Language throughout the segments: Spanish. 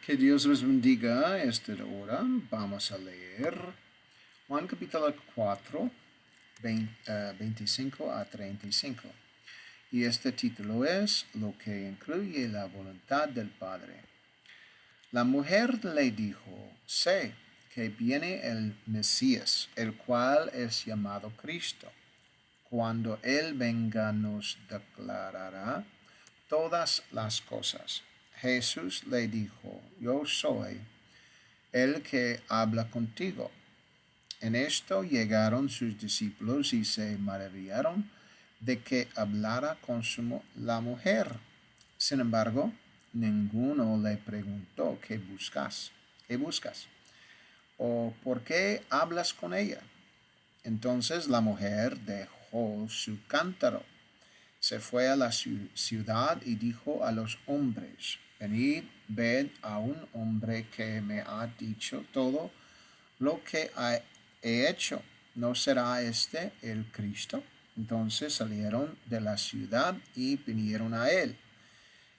Que Dios los bendiga esta hora. Vamos a leer Juan capítulo 4, 25 a 35. Y este título es Lo que incluye la voluntad del Padre. La mujer le dijo, sé que viene el Mesías, el cual es llamado Cristo. Cuando Él venga nos declarará todas las cosas. Jesús le dijo, yo soy el que habla contigo. En esto llegaron sus discípulos y se maravillaron de que hablara con la mujer. Sin embargo, ninguno le preguntó qué buscas, o por qué hablas con ella. Entonces la mujer dejó su cántaro, se fue a la ciudad y dijo a los hombres, venid, ved a un hombre que me ha dicho todo lo que he hecho. ¿No será este el Cristo? Entonces salieron de la ciudad y vinieron a él.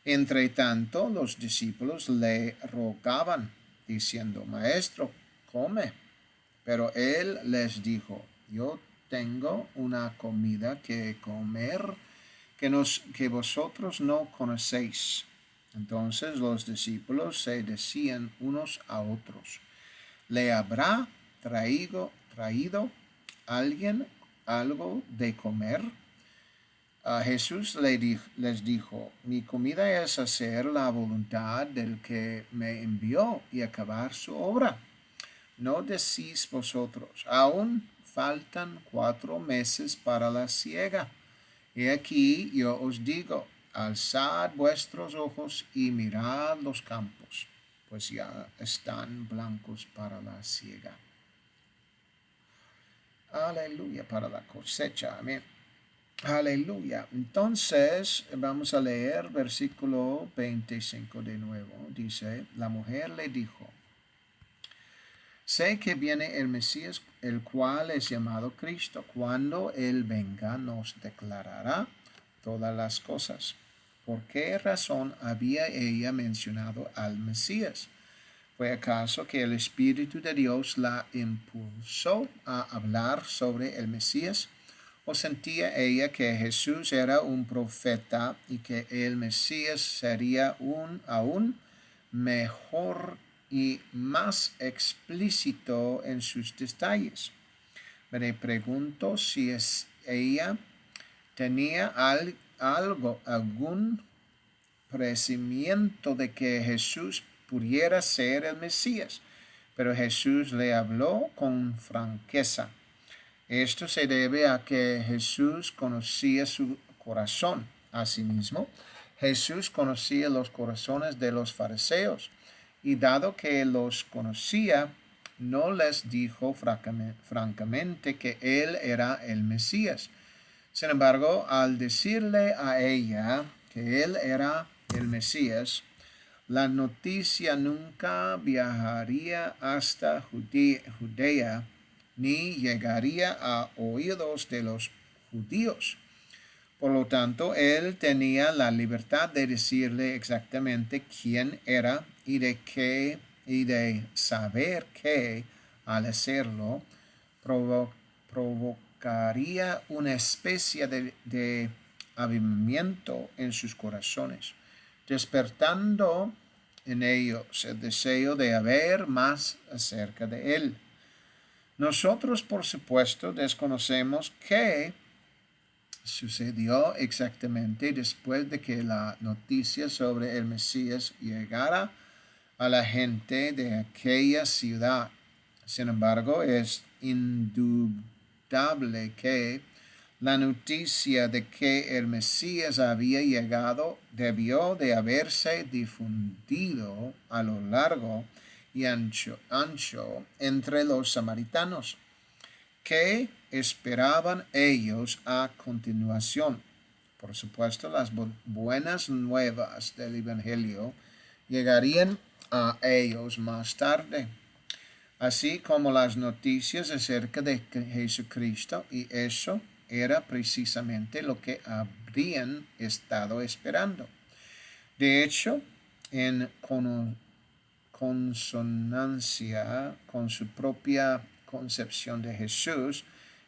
Entre tanto, los discípulos le rogaban, diciendo, Maestro, come. Pero él les dijo, yo tengo una comida que comer que vosotros no conocéis. Entonces los discípulos se decían unos a otros, ¿le habrá traído alguien algo de comer? Jesús les dijo, mi comida es hacer la voluntad del que me envió y acabar su obra. ¿No decís vosotros, aún faltan 4 meses para la siega? He aquí yo os digo, alzad vuestros ojos y mirad los campos, pues ya están blancos para la siega. Aleluya, para la cosecha. Amén. Aleluya. Entonces vamos a leer versículo 25 de nuevo. Dice, la mujer le dijo, sé que viene el Mesías, el cual es llamado Cristo. Cuando Él venga nos declarará todas las cosas. ¿Por qué razón había ella mencionado al Mesías? ¿Fue acaso que el Espíritu de Dios la impulsó a hablar sobre el Mesías? ¿O sentía ella que Jesús era un profeta y que el Mesías sería aún mejor y más explícito en sus detalles? Me pregunto si ella tenía algún presentimiento de que Jesús pudiera ser el Mesías, pero Jesús le habló con franqueza. Esto se debe a que Jesús conocía su corazón. Asimismo, Jesús conocía los corazones de los fariseos y dado que los conocía, no les dijo francamente que él era el Mesías. Sin embargo, al decirle a ella que él era el Mesías, la noticia nunca viajaría hasta Judea ni llegaría a oídos de los judíos. Por lo tanto, él tenía la libertad de decirle exactamente quién era y de saber que al hacerlo provocaría una especie de avivamiento en sus corazones, despertando en ellos el deseo de ver más acerca de él. Nosotros, por supuesto, desconocemos qué sucedió exactamente después de que la noticia sobre el Mesías llegara a la gente de aquella ciudad. Sin embargo, es indudable que la noticia de que el Mesías había llegado debió de haberse difundido a lo largo y ancho entre los samaritanos. ¿Qué esperaban ellos a continuación? Por supuesto, las buenas nuevas del Evangelio llegarían a ellos más tarde, así como las noticias acerca de Jesucristo, y eso era precisamente lo que habrían estado esperando. De hecho, en consonancia con su propia concepción de Jesús,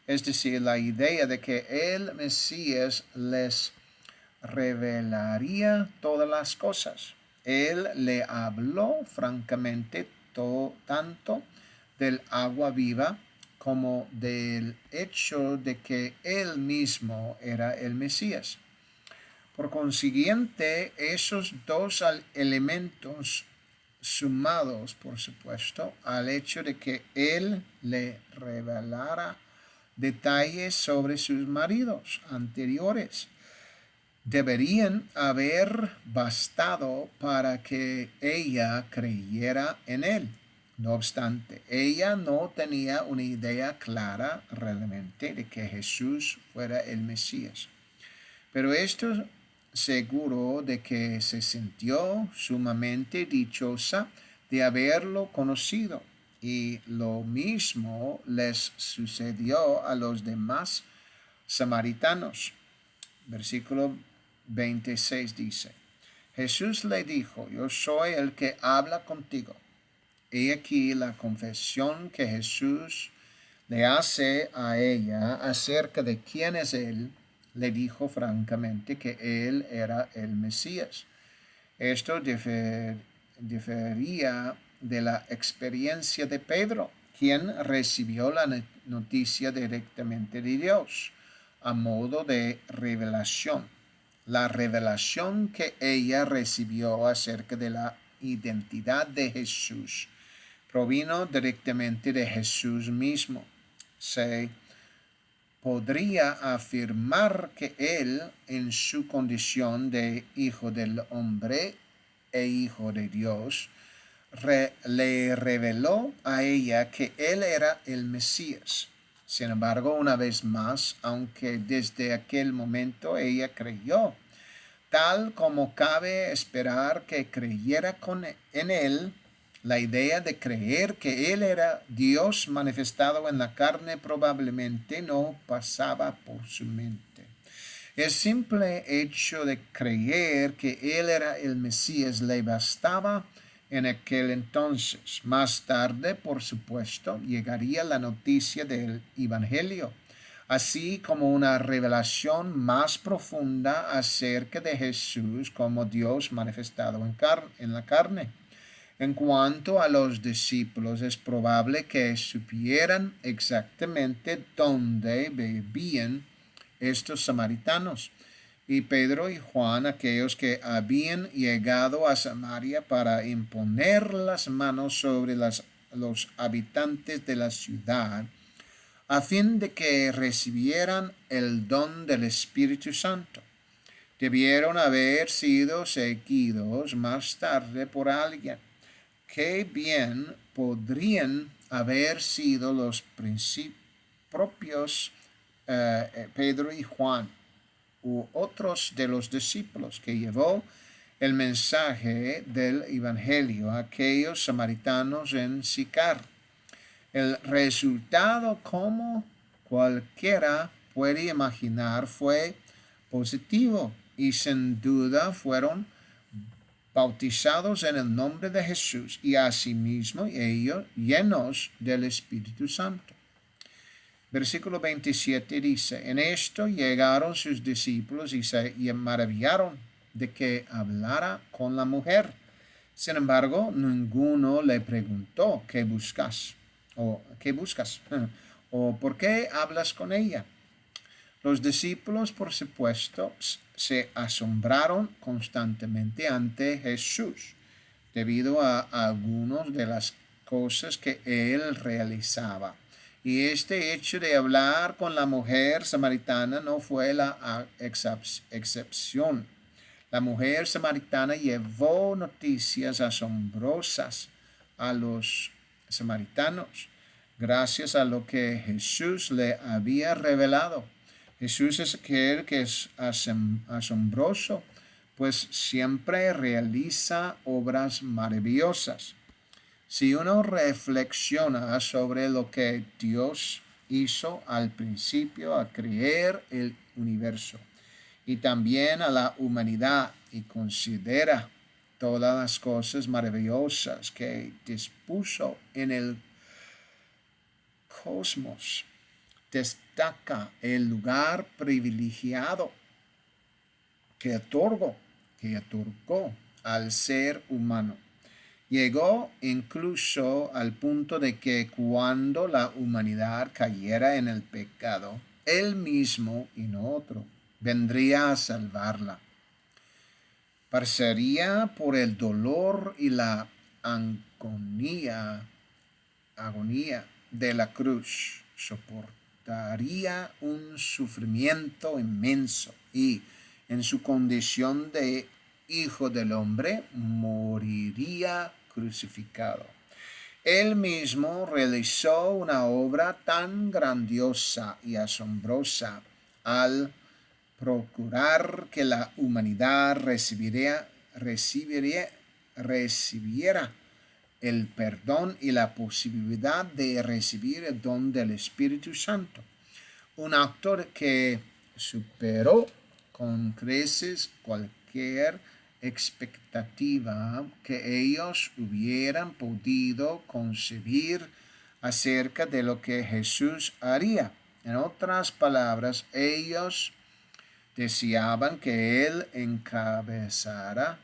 es decir, la idea de que el Mesías les revelaría todas las cosas. Él le habló francamente tanto del agua viva como del hecho de que él mismo era el Mesías. Por consiguiente, esos dos elementos sumados, por supuesto, al hecho de que él le revelara detalles sobre sus maridos anteriores, deberían haber bastado para que ella creyera en él. No obstante, ella no tenía una idea clara realmente de que Jesús fuera el Mesías. Pero esto seguro de que se sintió sumamente dichosa de haberlo conocido. Y lo mismo les sucedió a los demás samaritanos. Versículo 26 dice, Jesús le dijo, yo soy el que habla contigo. He aquí la confesión que Jesús le hace a ella acerca de quién es él. Le dijo francamente que él era el Mesías. Esto difería de la experiencia de Pedro, quien recibió la noticia directamente de Dios, a modo de revelación. La revelación que ella recibió acerca de la identidad de Jesús provino directamente de Jesús mismo. Se podría afirmar que él, en su condición de hijo del hombre e hijo de Dios, le reveló a ella que él era el Mesías. Sin embargo, una vez más, aunque desde aquel momento ella creyó, tal como cabe esperar que creyera en él, la idea de creer que él era Dios manifestado en la carne probablemente no pasaba por su mente. El simple hecho de creer que él era el Mesías le bastaba en aquel entonces. Más tarde, por supuesto, llegaría la noticia del Evangelio, así como una revelación más profunda acerca de Jesús como Dios manifestado en la carne. En cuanto a los discípulos, es probable que supieran exactamente dónde vivían estos samaritanos, y Pedro y Juan, aquellos que habían llegado a Samaria para imponer las manos sobre los habitantes de la ciudad, a fin de que recibieran el don del Espíritu Santo. Debieron haber sido seguidos más tarde por alguien. Qué bien podrían haber sido los propios Pedro y Juan u otros de los discípulos que llevó el mensaje del Evangelio a aquellos samaritanos en Sicar. El resultado, como cualquiera puede imaginar, fue positivo y sin duda fueron bautizados en el nombre de Jesús y asimismo ellos llenos del Espíritu Santo. Versículo 27 dice, en esto llegaron sus discípulos y se maravillaron de que hablara con la mujer. Sin embargo, ninguno le preguntó, ¿qué buscas? O ¿qué buscas? O ¿por qué hablas con ella? Los discípulos, por supuesto, se asombraron constantemente ante Jesús debido a algunas de las cosas que él realizaba. Y este hecho de hablar con la mujer samaritana no fue la excepción. La mujer samaritana llevó noticias asombrosas a los samaritanos, gracias a lo que Jesús le había revelado. Jesús es aquel que es asombroso, pues siempre realiza obras maravillosas. Si uno reflexiona sobre lo que Dios hizo al principio al crear el universo y también a la humanidad y considera todas las cosas maravillosas que dispuso en el cosmos. Destaca el lugar privilegiado que otorgó al ser humano. Llegó incluso al punto de que cuando la humanidad cayera en el pecado, él mismo y no otro vendría a salvarla. Pasaría por el dolor y la agonía de la cruz, soportaría un sufrimiento inmenso y en su condición de hijo del hombre moriría crucificado. Él mismo realizó una obra tan grandiosa y asombrosa al procurar que la humanidad recibiera el perdón y la posibilidad de recibir el don del Espíritu Santo. Un acto que superó con creces cualquier expectativa que ellos hubieran podido concebir acerca de lo que Jesús haría. En otras palabras, ellos deseaban que él encabezara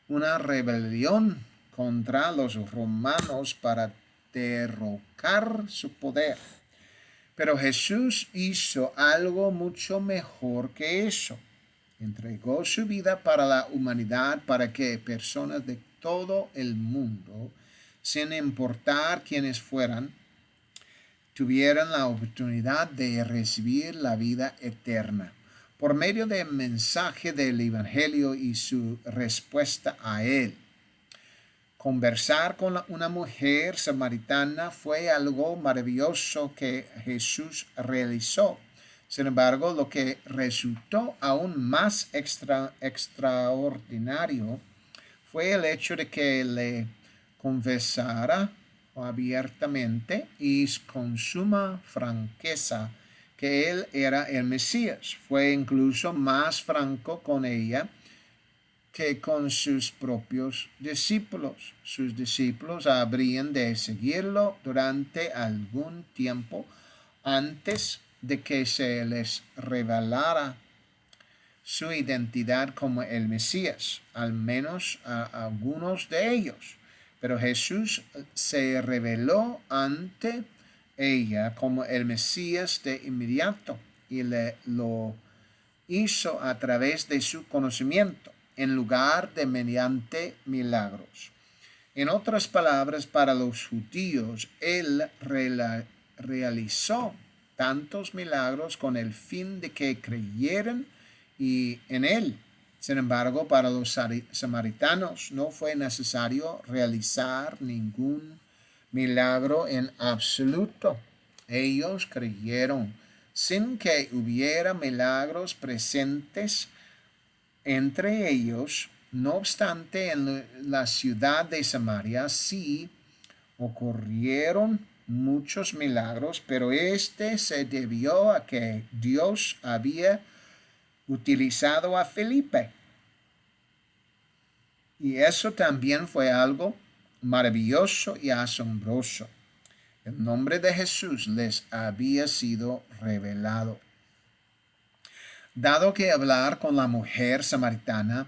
una rebelión contra los romanos para derrocar su poder. Pero Jesús hizo algo mucho mejor que eso. Entregó su vida para la humanidad para que personas de todo el mundo, sin importar quiénes fueran, tuvieran la oportunidad de recibir la vida eterna. Por medio del mensaje del Evangelio y su respuesta a él. Conversar con una mujer samaritana fue algo maravilloso que Jesús realizó. Sin embargo, lo que resultó aún más extraordinario fue el hecho de que le confesara abiertamente y con suma franqueza que él era el Mesías. Fue incluso más franco con ella que con sus propios discípulos. Sus discípulos habrían de seguirlo durante algún tiempo antes de que se les revelara su identidad como el Mesías, al menos a algunos de ellos. Pero Jesús se reveló ante ella como el Mesías de inmediato y lo hizo a través de su conocimiento en lugar de mediante milagros. En otras palabras, para los judíos, él realizó tantos milagros con el fin de que creyeran en él. Sin embargo, para los samaritanos no fue necesario realizar ningún milagro en absoluto. Ellos creyeron sin que hubiera milagros presentes entre ellos. No obstante, en la ciudad de Samaria sí ocurrieron muchos milagros, pero este se debió a que Dios había utilizado a Felipe. Y eso también fue algo maravilloso y asombroso. El nombre de Jesús les había sido revelado. Dado que hablar con la mujer samaritana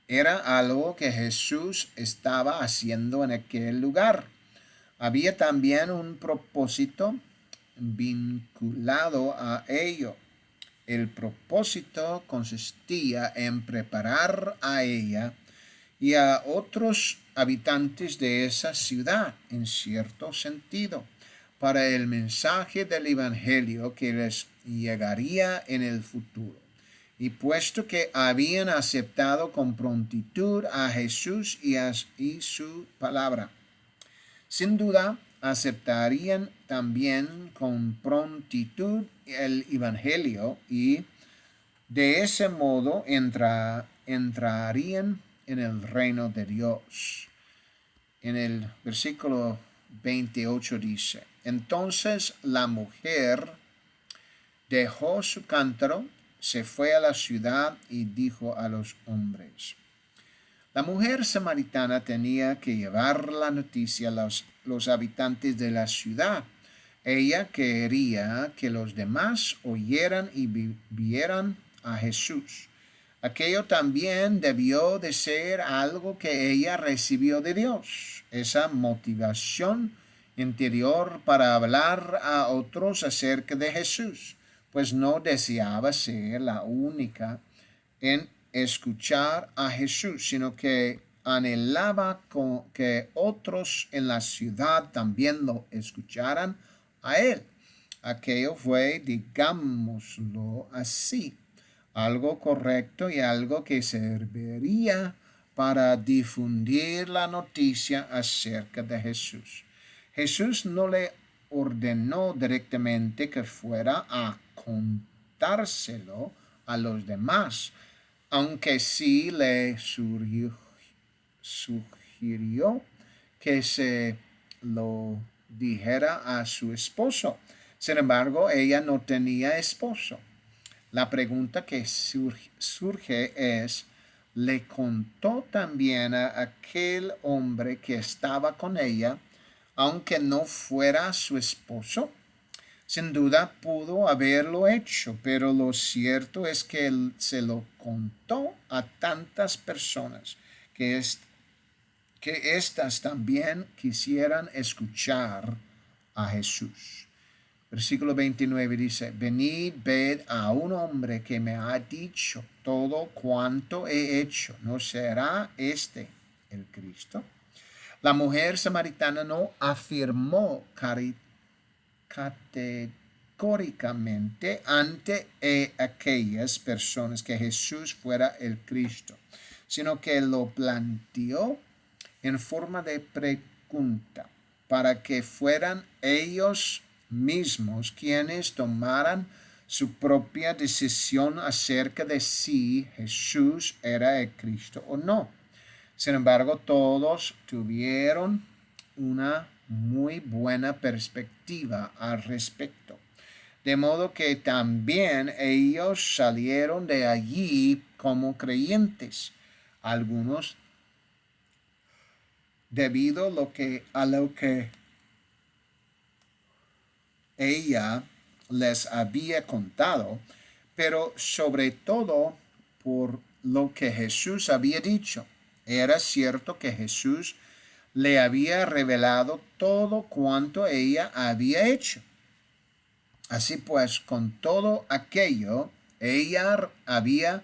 era algo que Jesús estaba haciendo en aquel lugar, había también un propósito vinculado a ello. El propósito consistía en preparar a ella y a otros habitantes de esa ciudad, en cierto sentido, para el mensaje del Evangelio que les llegaría en el futuro. Y puesto que habían aceptado con prontitud a Jesús y su palabra, sin duda aceptarían también con prontitud el Evangelio y de ese modo entrarían en el reino de Dios. En el versículo 28 dice: entonces la mujer dejó su cántaro, se fue a la ciudad y dijo a los hombres. La mujer samaritana tenía que llevar la noticia a los habitantes de la ciudad. Ella quería que los demás oyeran y vieran a Jesús. Aquello también debió de ser algo que ella recibió de Dios, esa motivación interior para hablar a otros acerca de Jesús, pues no deseaba ser la única en escuchar a Jesús, sino que anhelaba que otros en la ciudad también lo escucharan a él. Aquello fue, digámoslo así, algo correcto y algo que serviría para difundir la noticia acerca de Jesús. Jesús no le ordenó directamente que fuera a contárselo a los demás, aunque sí le sugirió que se lo dijera a su esposo. Sin embargo, ella no tenía esposo. La pregunta que surge es, ¿le contó también a aquel hombre que estaba con ella, aunque no fuera su esposo? Sin duda pudo haberlo hecho, pero lo cierto es que él se lo contó a tantas personas que éstas también quisieran escuchar a Jesús. Versículo 29 dice, venid, ved a un hombre que me ha dicho todo cuanto he hecho. ¿No será este el Cristo? La mujer samaritana no afirmó categóricamente ante aquellas personas que Jesús fuera el Cristo, sino que lo planteó en forma de pregunta para que fueran ellos mismos quienes tomaran su propia decisión acerca de si Jesús era el Cristo o no. Sin embargo, todos tuvieron una muy buena perspectiva al respecto. De modo que también ellos salieron de allí como creyentes. Algunos debido a lo que ella les había contado, pero sobre todo por lo que Jesús había dicho. Era cierto que Jesús le había revelado todo cuanto ella había hecho. Así pues, con todo aquello, ella había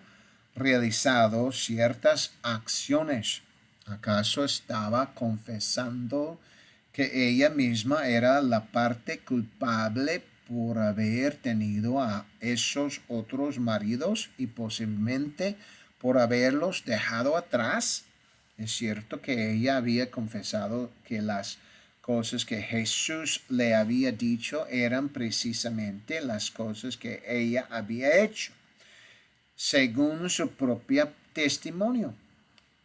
realizado ciertas acciones. ¿Acaso estaba confesando que ella misma era la parte culpable por haber tenido a esos otros maridos y posiblemente por haberlos dejado atrás? Es cierto que ella había confesado que las cosas que Jesús le había dicho eran precisamente las cosas que ella había hecho, según su propio testimonio.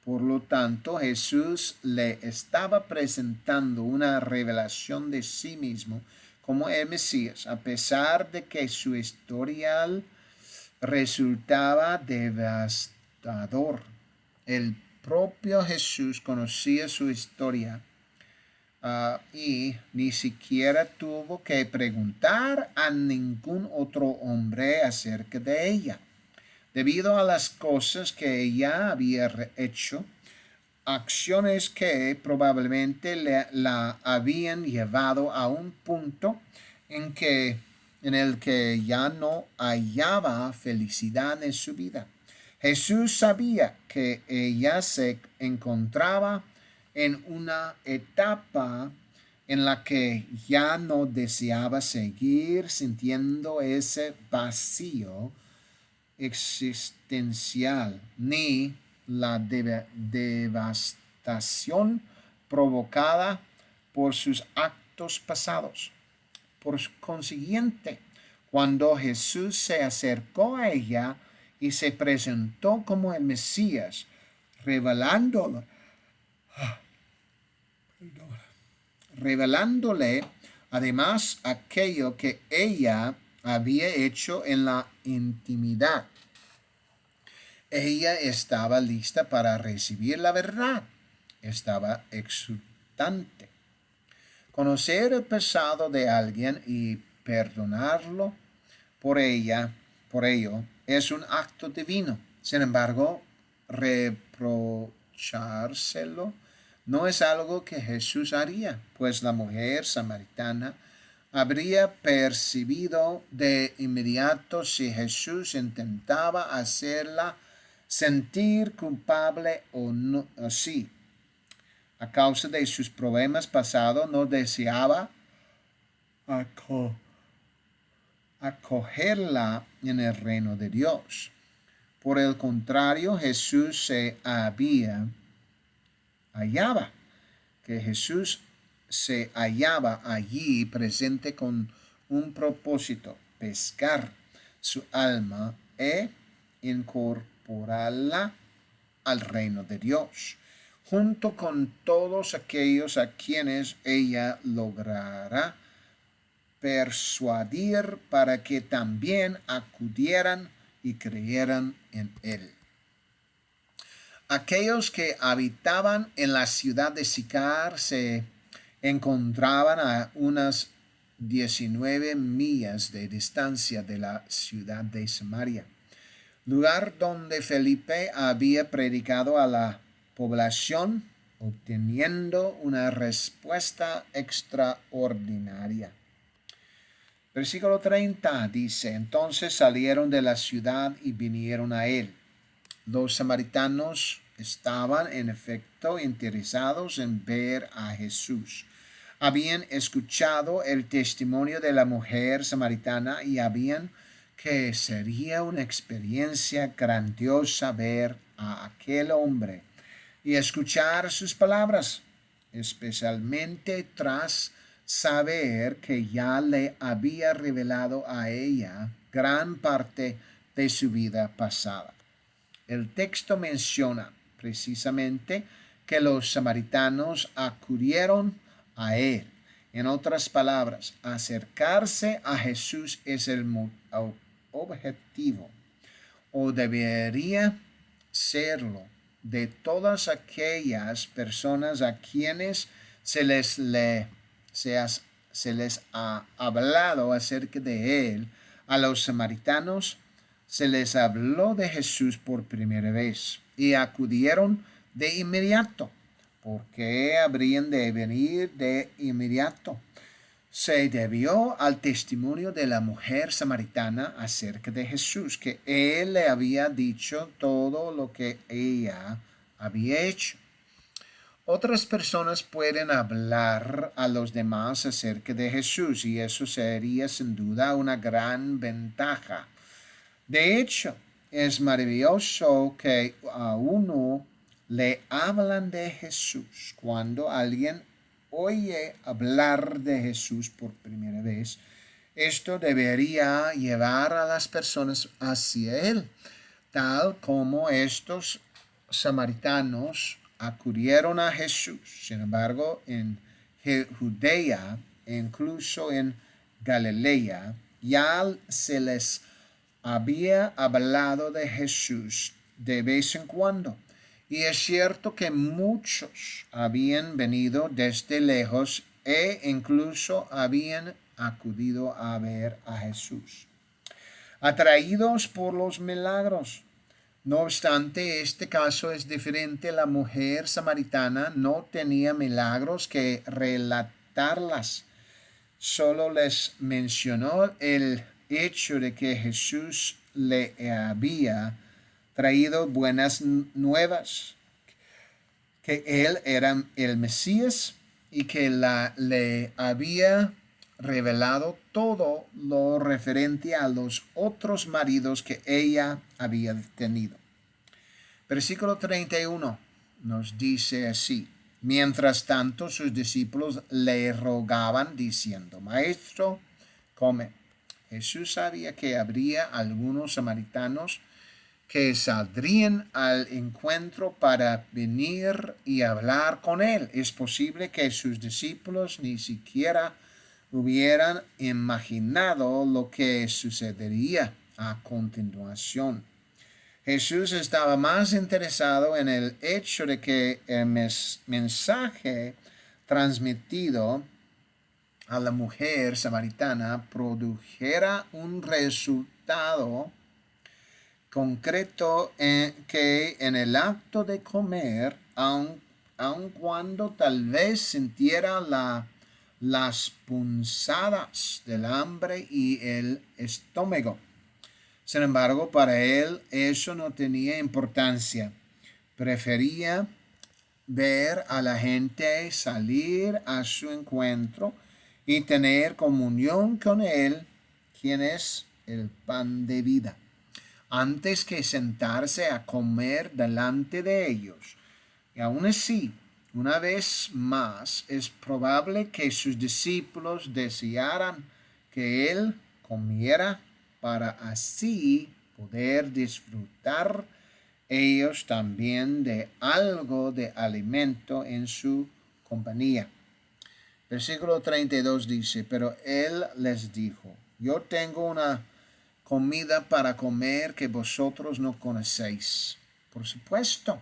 Por lo tanto, Jesús le estaba presentando una revelación de sí mismo como el Mesías, a pesar de que su historial resultaba devastador. El propio Jesús conocía su historia y ni siquiera tuvo que preguntar a ningún otro hombre acerca de ella. Debido a las cosas que ella había hecho, acciones que probablemente la habían llevado a un punto en el que ya no hallaba felicidad en su vida. Jesús sabía que ella se encontraba en una etapa en la que ya no deseaba seguir sintiendo ese vacío existencial, ni la devastación provocada por sus actos pasados. Por consiguiente, cuando Jesús se acercó a ella y se presentó como el Mesías, revelándole además aquello que ella había hecho en la intimidad, Ella estaba lista para recibir la verdad. Estaba exultante. Conocer el pasado de alguien y perdonarlo por ello, es un acto divino. Sin embargo, reprochárselo no es algo que Jesús haría, pues la mujer samaritana habría percibido de inmediato si Jesús intentaba hacerla sentir culpable o no, así. A causa de sus problemas pasados, no deseaba acogerla en el reino de Dios. Por el contrario, hallaba, que Jesús se hallaba allí presente con un propósito, pescar su alma e incorporarla al reino de Dios, junto con todos aquellos a quienes ella logrará persuadir para que también acudieran y creyeran en él. Aquellos que habitaban en la ciudad de Sicar se encontraban a unas 19 millas de distancia de la ciudad de Samaria, lugar donde Felipe había predicado a la población, obteniendo una respuesta extraordinaria. Versículo 30 dice, entonces salieron de la ciudad y vinieron a él. Los samaritanos estaban en efecto interesados en ver a Jesús. Habían escuchado el testimonio de la mujer samaritana y habían que sería una experiencia grandiosa ver a aquel hombre y escuchar sus palabras, especialmente tras saber que ya le había revelado a ella gran parte de su vida pasada. El texto menciona precisamente que los samaritanos acudieron a él. En otras palabras, acercarse a Jesús es el objetivo, o debería serlo, de todas aquellas personas a quienes se les ha hablado acerca de él. A los samaritanos se les habló de Jesús por primera vez y acudieron de inmediato. ¿Por qué habrían de venir de inmediato? Se debió al testimonio de la mujer samaritana acerca de Jesús, que él le había dicho todo lo que ella había hecho. Otras personas pueden hablar a los demás acerca de Jesús y eso sería sin duda una gran ventaja. De hecho, es maravilloso que a uno le hablan de Jesús. Cuando alguien oye hablar de Jesús por primera vez, esto debería llevar a las personas hacia él, tal como estos samaritanos acudieron a Jesús. Sin embargo, en Judea e incluso en Galilea, ya se les había hablado de Jesús de vez en cuando. Y es cierto que muchos habían venido desde lejos e incluso habían acudido a ver a Jesús, atraídos por los milagros. No obstante, este caso es diferente. La mujer samaritana no tenía milagros que relatarlas. Solo les mencionó el hecho de que Jesús le había traído buenas nuevas, que él era el Mesías y que le había revelado todo lo referente a los otros maridos que ella había tenido. Versículo 31 nos dice así: mientras tanto sus discípulos le rogaban diciendo, Maestro, come. Jesús sabía que habría algunos samaritanos que saldrían al encuentro para venir y hablar con él. Es posible que sus discípulos ni siquiera hubieran imaginado lo que sucedería a continuación. Jesús estaba más interesado en el hecho de que el mensaje transmitido a la mujer samaritana produjera un resultado concreto que en el acto de comer, aun cuando tal vez sintiera las punzadas del hambre y el estómago. Sin embargo, para él eso no tenía importancia. Prefería ver a la gente salir a su encuentro y tener comunión con él, quien es el pan de vida, antes que sentarse a comer delante de ellos. Y aún así, una vez más, es probable que sus discípulos desearan que él comiera para así poder disfrutar ellos también de algo de alimento en su compañía. Versículo 32 dice, pero él les dijo, yo tengo una comida para comer que vosotros no conocéis. Por supuesto,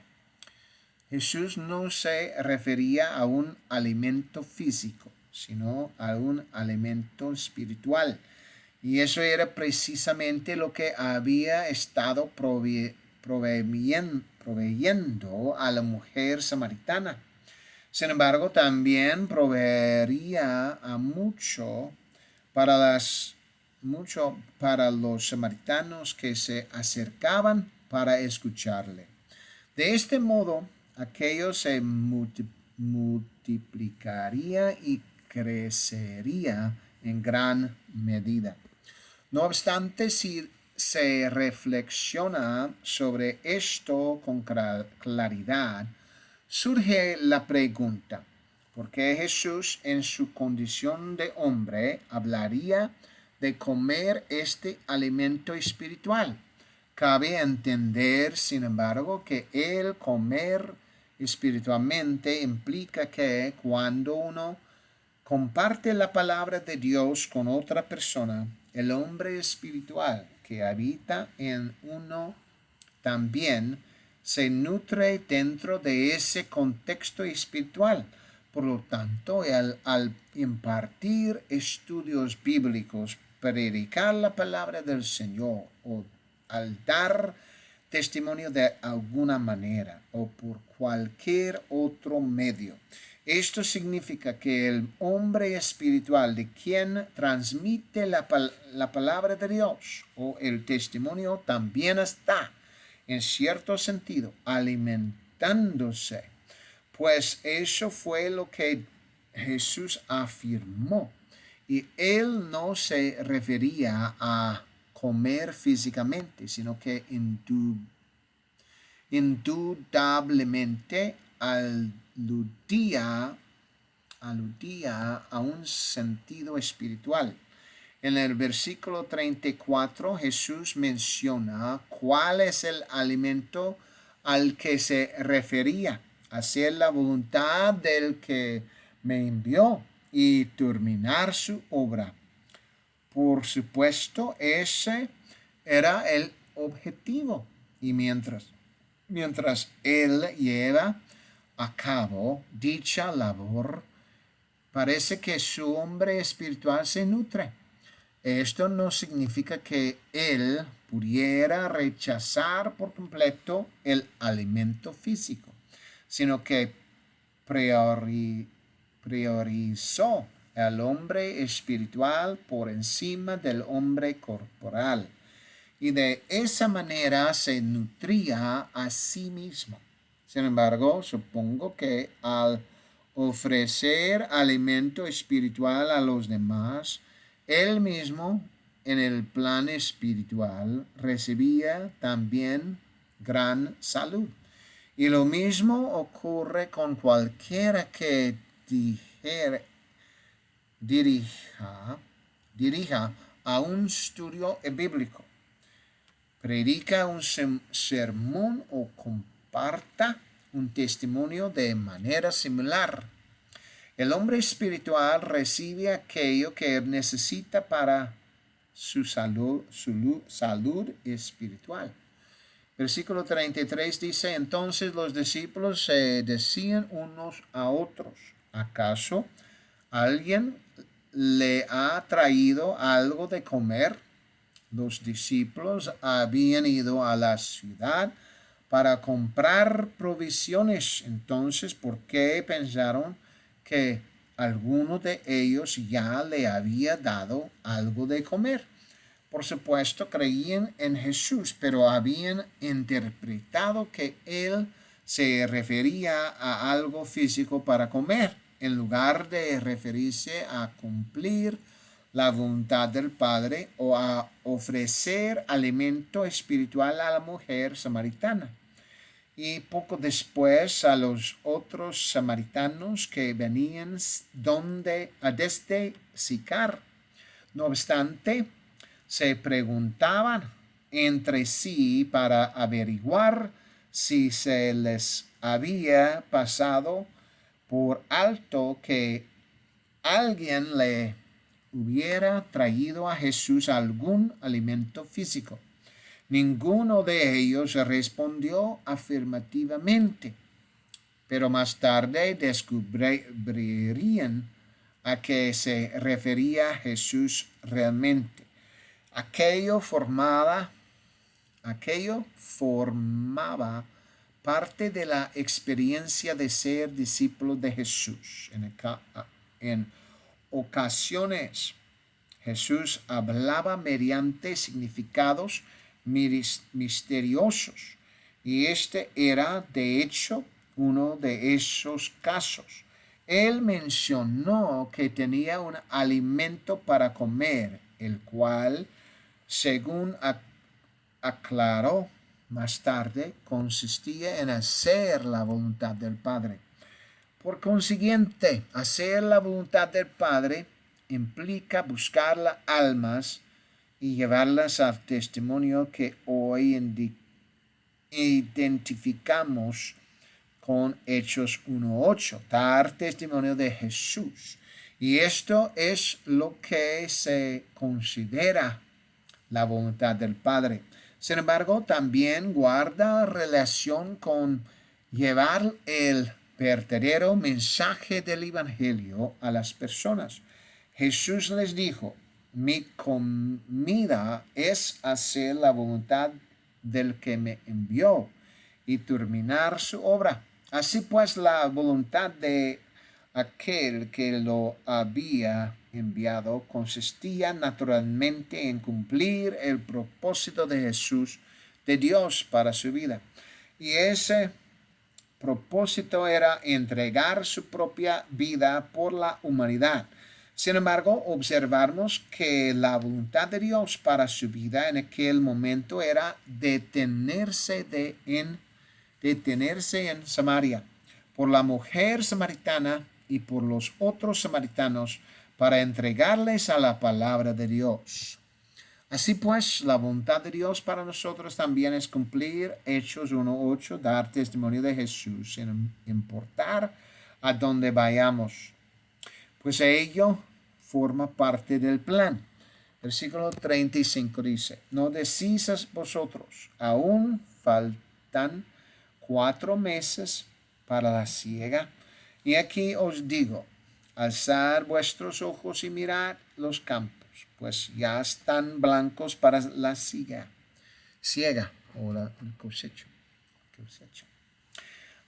Jesús no se refería a un alimento físico, sino a un alimento espiritual. Y eso era precisamente lo que había estado proveyendo a la mujer samaritana. Sin embargo, también proveería a mucho para los samaritanos que se acercaban para escucharle. De este modo, aquello se multiplicaría y crecería en gran medida. No obstante, si se reflexiona sobre esto con claridad, surge la pregunta, ¿por qué Jesús en su condición de hombre hablaría de comer este alimento espiritual? Cabe entender, sin embargo, que el comer espiritualmente implica que cuando uno comparte la palabra de Dios con otra persona, el hombre espiritual que habita en uno también se nutre dentro de ese contexto espiritual. Por lo tanto, al impartir estudios bíblicos, predicar la palabra del Señor o al dar testimonio de alguna manera o por cualquier otro medio, esto significa que el hombre espiritual de quien transmite la palabra de Dios o el testimonio también está, en cierto sentido, alimentándose. Pues eso fue lo que Jesús afirmó. Y él no se refería a comer físicamente, sino que indudablemente aludía a un sentido espiritual. En el versículo 34 Jesús menciona cuál es el alimento al que se refería: hacer la voluntad del que me envió y terminar su obra. Por supuesto, ese era el objetivo. Y mientras él lleva a cabo dicha labor, parece que su hombre espiritual se nutre. Esto no significa que él pudiera rechazar por completo el alimento físico, sino que priorizó al hombre espiritual por encima del hombre corporal. Y de esa manera se nutría a sí mismo. Sin embargo, supongo que al ofrecer alimento espiritual a los demás, él mismo, en el plan espiritual, recibía también gran salud. Y lo mismo ocurre con cualquiera que dirija a un estudio bíblico, predica un sermón o comparta un testimonio de manera similar. El hombre espiritual recibe aquello que necesita para su salud espiritual. Versículo 33 dice, entonces los discípulos se decían unos a otros, ¿acaso alguien le ha traído algo de comer? Los discípulos habían ido a la ciudad para comprar provisiones. Entonces, ¿por qué pensaron que alguno de ellos ya le había dado algo de comer? Por supuesto, creían en Jesús, pero habían interpretado que él se refería a algo físico para comer, en lugar de referirse a cumplir la voluntad del Padre o a ofrecer alimento espiritual a la mujer samaritana. Y poco después a los otros samaritanos que venían desde Sicar. No obstante, se preguntaban entre sí para averiguar si se les había pasado por alto que alguien le hubiera traído a Jesús algún alimento físico. Ninguno de ellos respondió afirmativamente, pero más tarde descubrirían a qué se refería Jesús realmente. Aquello formaba parte de la experiencia de ser discípulo de Jesús. En ocasiones, Jesús hablaba mediante significados misteriosos, y este era, de hecho, uno de esos casos. Él mencionó que tenía un alimento para comer, el cual, según aclaró más tarde, consistía en hacer la voluntad del Padre. Por consiguiente, hacer la voluntad del Padre implica buscar las almas y llevarlas al testimonio que hoy identificamos con Hechos 1:8, dar testimonio de Jesús. Y esto es lo que se considera la voluntad del Padre. Sin embargo, también guarda relación con llevar el verdadero mensaje del Evangelio a las personas. Jesús les dijo, mi comida es hacer la voluntad del que me envió y terminar su obra. Así pues, la voluntad de aquel que lo había enviado consistía naturalmente en cumplir el propósito de Jesús, de Dios para su vida. Y ese propósito era entregar su propia vida por la humanidad. Sin embargo, observamos que la voluntad de Dios para su vida en aquel momento era detenerse en Samaria por la mujer samaritana y por los otros samaritanos para entregarles a la palabra de Dios. Así pues, la voluntad de Dios para nosotros también es cumplir Hechos 1:8, dar testimonio de Jesús, sin importar a dónde vayamos, pues ello forma parte del plan. Versículo 35 dice, no decís vosotros, aún faltan 4 meses para la siega. Y aquí os digo, alzad vuestros ojos y mirad los campos, pues ya están blancos para la siega o la cosecha.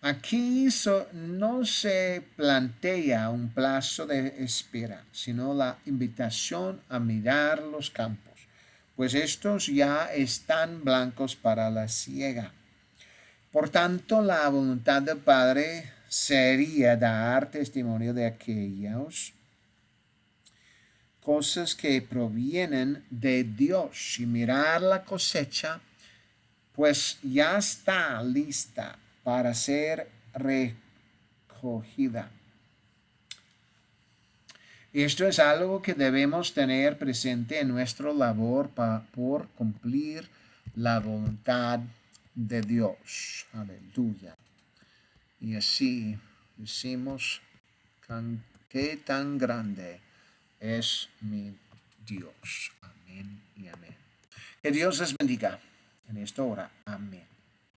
Aquí no se plantea un plazo de espera, sino la invitación a mirar los campos, pues estos ya están blancos para la siega. Por tanto, la voluntad del Padre sería dar testimonio de aquellas cosas que provienen de Dios y mirar la cosecha, pues ya está lista para ser recogida. Esto es algo que debemos tener presente en nuestra labor por cumplir la voluntad de Dios. Aleluya. Y así decimos, qué tan grande es mi Dios. Amén y amén. Que Dios les bendiga en esta hora. Amén.